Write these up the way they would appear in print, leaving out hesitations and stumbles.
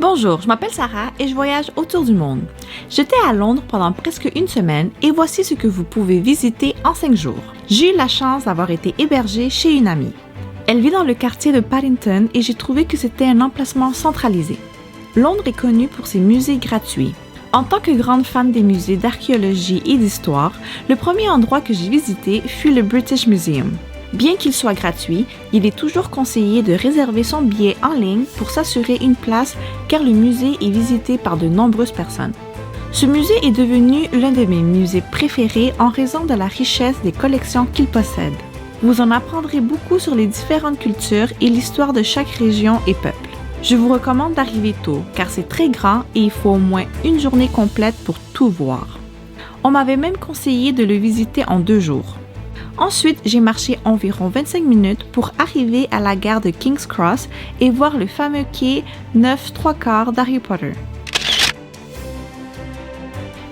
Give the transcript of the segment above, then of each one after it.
Bonjour, je m'appelle Sarah et je voyage autour du monde. J'étais à Londres pendant presque une semaine et voici ce que vous pouvez visiter en 5 jours. J'ai eu la chance d'avoir été hébergée chez une amie. Elle vit dans le quartier de Paddington et j'ai trouvé que c'était un emplacement centralisé. Londres est connue pour ses musées gratuits. En tant que grande fan des musées d'archéologie et d'histoire, le premier endroit que j'ai visité fut le British Museum. Bien qu'il soit gratuit, il est toujours conseillé de réserver son billet en ligne pour s'assurer une place car le musée est visité par de nombreuses personnes. Ce musée est devenu l'un de mes musées préférés en raison de la richesse des collections qu'il possède. Vous en apprendrez beaucoup sur les différentes cultures et l'histoire de chaque région et peuple. Je vous recommande d'arriver tôt car c'est très grand et il faut au moins une journée complète pour tout voir. On m'avait même conseillé de le visiter en 2 jours. Ensuite, j'ai marché environ 25 minutes pour arriver à la gare de King's Cross et voir le fameux quai 9¾ d'Harry Potter.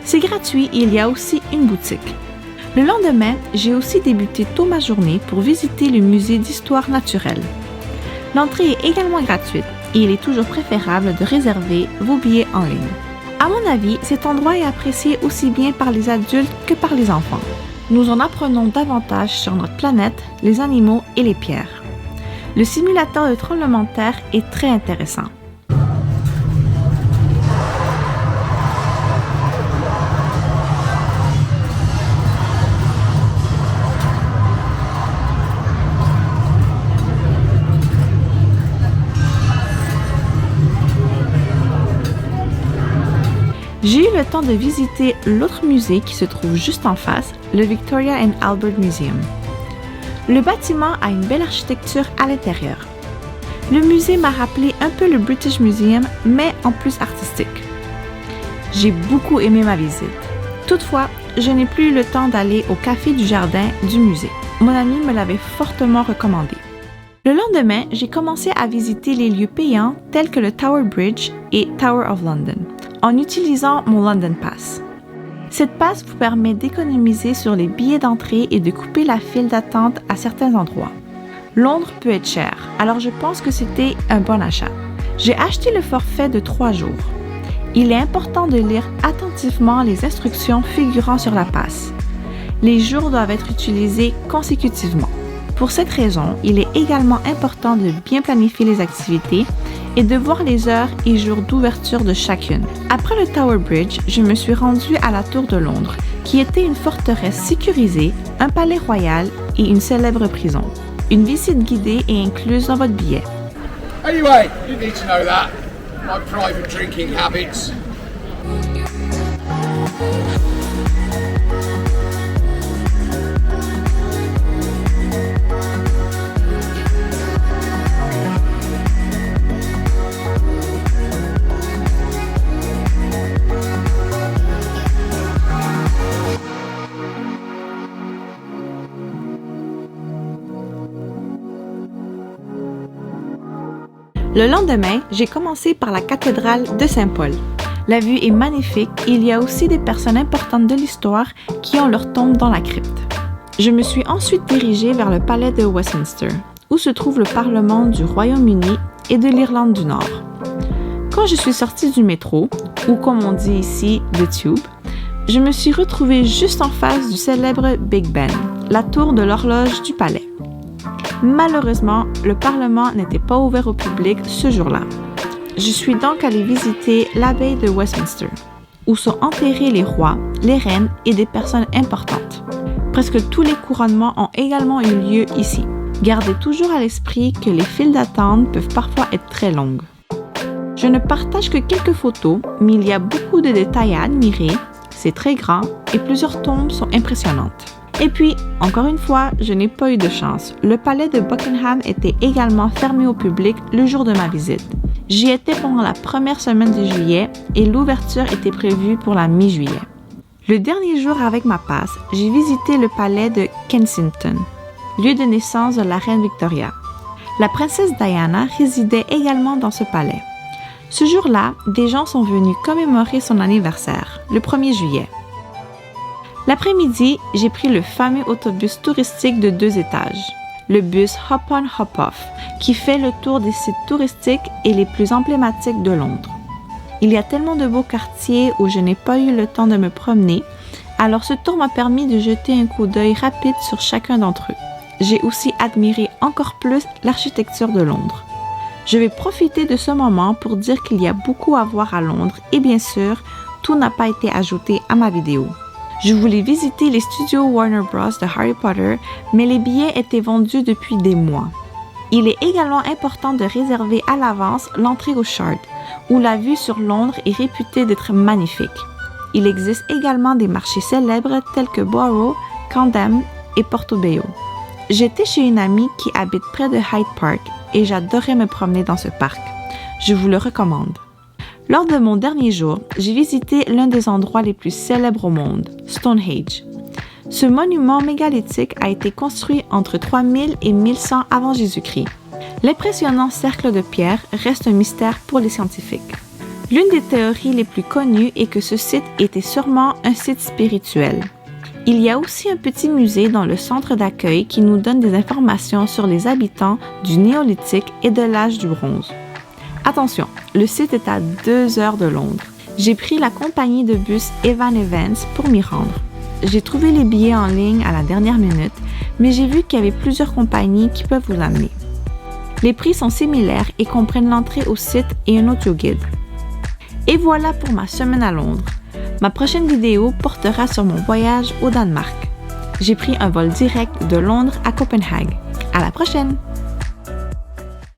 C'est gratuit et il y a aussi une boutique. Le lendemain, j'ai aussi débuté tôt ma journée pour visiter le musée d'histoire naturelle. L'entrée est également gratuite et il est toujours préférable de réserver vos billets en ligne. À mon avis, cet endroit est apprécié aussi bien par les adultes que par les enfants. Nous en apprenons davantage sur notre planète, les animaux et les pierres. Le simulateur de tremblement de terre est très intéressant. J'ai eu le temps de visiter l'autre musée qui se trouve juste en face, le Victoria and Albert Museum. Le bâtiment a une belle architecture à l'intérieur. Le musée m'a rappelé un peu le British Museum, mais en plus artistique. J'ai beaucoup aimé ma visite. Toutefois, je n'ai plus eu le temps d'aller au café du jardin du musée. Mon ami me l'avait fortement recommandé. Le lendemain, j'ai commencé à visiter les lieux payants tels que le Tower Bridge et Tower of London, en utilisant mon London Pass. Cette passe vous permet d'économiser sur les billets d'entrée et de couper la file d'attente à certains endroits. Londres peut être cher, alors je pense que c'était un bon achat. J'ai acheté le forfait de 3 jours. Il est important de lire attentivement les instructions figurant sur la passe. Les jours doivent être utilisés consécutivement. Pour cette raison, il est également important de bien planifier les activités et de voir les heures et jours d'ouverture de chacune. Après le Tower Bridge, je me suis rendue à la Tour de Londres, qui était une forteresse sécurisée, un palais royal et une célèbre prison. Une visite guidée est incluse dans votre billet. Anyway, you need to know that. My private drinking habits. Le lendemain, j'ai commencé par la cathédrale de Saint-Paul. La vue est magnifique et il y a aussi des personnes importantes de l'histoire qui ont leur tombe dans la crypte. Je me suis ensuite dirigée vers le palais de Westminster, où se trouve le Parlement du Royaume-Uni et de l'Irlande du Nord. Quand je suis sortie du métro, ou comme on dit ici, the tube, je me suis retrouvée juste en face du célèbre Big Ben, la tour de l'horloge du palais. Malheureusement, le Parlement n'était pas ouvert au public ce jour-là. Je suis donc allée visiter l'abbaye de Westminster, où sont enterrés les rois, les reines et des personnes importantes. Presque tous les couronnements ont également eu lieu ici. Gardez toujours à l'esprit que les files d'attente peuvent parfois être très longues. Je ne partage que quelques photos, mais il y a beaucoup de détails à admirer, c'est très grand et plusieurs tombes sont impressionnantes. Et puis, encore une fois, je n'ai pas eu de chance. Le palais de Buckingham était également fermé au public le jour de ma visite. J'y étais pendant la première semaine de juillet et l'ouverture était prévue pour la mi-juillet. Le dernier jour avec ma passe, j'ai visité le palais de Kensington, lieu de naissance de la reine Victoria. La princesse Diana résidait également dans ce palais. Ce jour-là, des gens sont venus commémorer son anniversaire, le 1er juillet. L'après-midi, j'ai pris le fameux autobus touristique de 2 étages. le bus Hop On Hop Off, qui fait le tour des sites touristiques et les plus emblématiques de Londres. Il y a tellement de beaux quartiers où je n'ai pas eu le temps de me promener, alors ce tour m'a permis de jeter un coup d'œil rapide sur chacun d'entre eux. J'ai aussi admiré encore plus l'architecture de Londres. Je vais profiter de ce moment pour dire qu'il y a beaucoup à voir à Londres et bien sûr, tout n'a pas été ajouté à ma vidéo. Je voulais visiter les studios Warner Bros. De Harry Potter, mais les billets étaient vendus depuis des mois. Il est également important de réserver à l'avance l'entrée au Shard, où la vue sur Londres est réputée d'être magnifique. Il existe également des marchés célèbres tels que Borough, Camden et Portobello. J'étais chez une amie qui habite près de Hyde Park et j'adorais me promener dans ce parc. Je vous le recommande. Lors de mon dernier jour, j'ai visité l'un des endroits les plus célèbres au monde, Stonehenge. Ce monument mégalithique a été construit entre 3000 et 1100 avant Jésus-Christ. L'impressionnant cercle de pierre reste un mystère pour les scientifiques. L'une des théories les plus connues est que ce site était sûrement un site spirituel. Il y a aussi un petit musée dans le centre d'accueil qui nous donne des informations sur les habitants du Néolithique et de l'âge du bronze. Attention, le site est à 2 heures de Londres. J'ai pris la compagnie de bus Evan Evans pour m'y rendre. J'ai trouvé les billets en ligne à la dernière minute, mais j'ai vu qu'il y avait plusieurs compagnies qui peuvent vous amener. Les prix sont similaires et comprennent l'entrée au site et un audio-guide. Et voilà pour ma semaine à Londres. Ma prochaine vidéo portera sur mon voyage au Danemark. J'ai pris un vol direct de Londres à Copenhague. À la prochaine!